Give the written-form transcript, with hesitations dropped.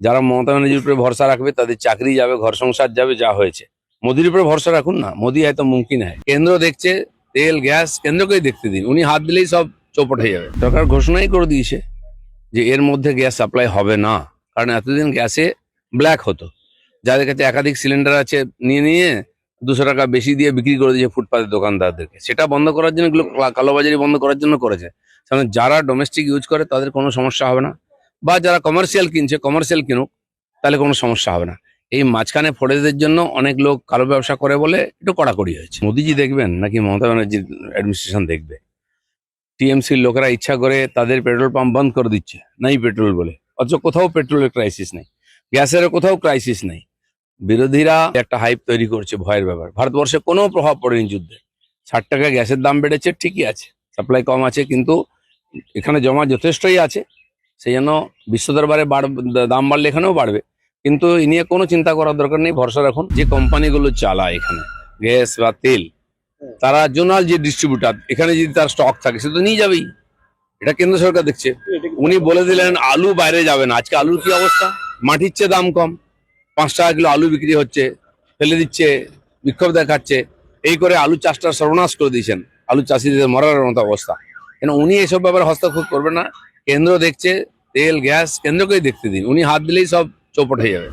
যারা মমতা ব্যানার্জির উপরে ভরসা রাখবে তাদের চাকরি যাবে, ঘর সংসার যাবে, যা হয়েছে। মোদির উপরে ভরসা রাখুন না, মোদি হয়তো মুমকিন হয়। কেন্দ্র দেখছে, তেল গ্যাস কেন্দ্রকেই দেখতে দিন, উনি হাত দিলেই সব চৌপট হয়ে যাবে। সরকার ঘোষণাই করে দিয়েছে যে এর মধ্যে গ্যাস সাপ্লাই হবে না, কারণ এতদিন গ্যাসে ব্ল্যাক হতো। যাদের কাছে একাধিক সিলিন্ডার আছে নিয়ে নিয়ে 200 টাকা বেশি দিয়ে বিক্রি করে দিয়েছে ফুটপাতের দোকানদারদেরকে। সেটা বন্ধ করার জন্য, এগুলো কালোবাজারি বন্ধ করার জন্য করেছে। কারণ যারা ডোমেস্টিক ইউজ করে তাদের কোনো সমস্যা হবে না, বা যারা কমার্শিয়াল কিনছে কমার্শিয়াল কিনুক, তাহলে কোনো সমস্যা হবে না। এই মাঝখানে ফরেজদের জন্য অনেক লোক কালো ব্যবসা করে বলে একটু কড়াকড়ি হয়েছে। মোদিজি দেখবেন নাকি মমতা ব্যানার্জির অ্যাডমিনিস্ট্রেশন দেখবে? টিএমসির লোকেরা ইচ্ছা করে তাদের পেট্রোল পাম্প বন্ধ করে দিচ্ছে, নাই পেট্রোল বলে, অথচ কোথাও পেট্রোলের ক্রাইসিস নেই, গ্যাসের কোথাও ক্রাইসিস নেই। বিরোধীরা একটা হাইপ তৈরি করছে ভয়ের ব্যাপার। ভারতবর্ষে কোনো প্রভাব পড়েনি যুদ্ধে। 60 টাকা গ্যাসের দাম বেড়েছে, ঠিকই আছে, সাপ্লাই কম আছে, কিন্তু এখানে জমা যথেষ্টই আছে। সেই জন্য বিশ্ব দরবারে দাম বাড়লে এখানেও বাড়বে, কিন্তু এ নিয়ে কোনো চিন্তা করার দরকার নেই। ভরসা রাখুন। যে কোম্পানিগুলো চালায় এখানে গ্যাস বা তেল, তারা জোনাল যে ডিস্ট্রিবিউটার, এখানে যদি তার স্টক থাকে সে তো নিয়ে যাবেই। এটা কেন্দ্র সরকার দেখছে। উনি বলে দিলেন আলু বাইরে যাবে না। আজকে আলুর কি অবস্থা? মাটির চেয়ে দাম কম, 5 টাকা কিলো আলু বিক্রি হচ্ছে, ফেলে দিচ্ছে, বিক্ষোভ দেখাচ্ছে। এই করে আলু চাষটা সর্বনাশ করে দিয়েছেন, আলু চাষিদের মরার মতো অবস্থা। কেন উনি এসব ব্যাপারে হস্তক্ষেপ করবেন না। কেন্দ্র দেখছে, তেল গ্যাস কেন্দ্রকেই দেখতে দিন, উনি হাত দিলেই সব চৌপট হয়ে যাবে।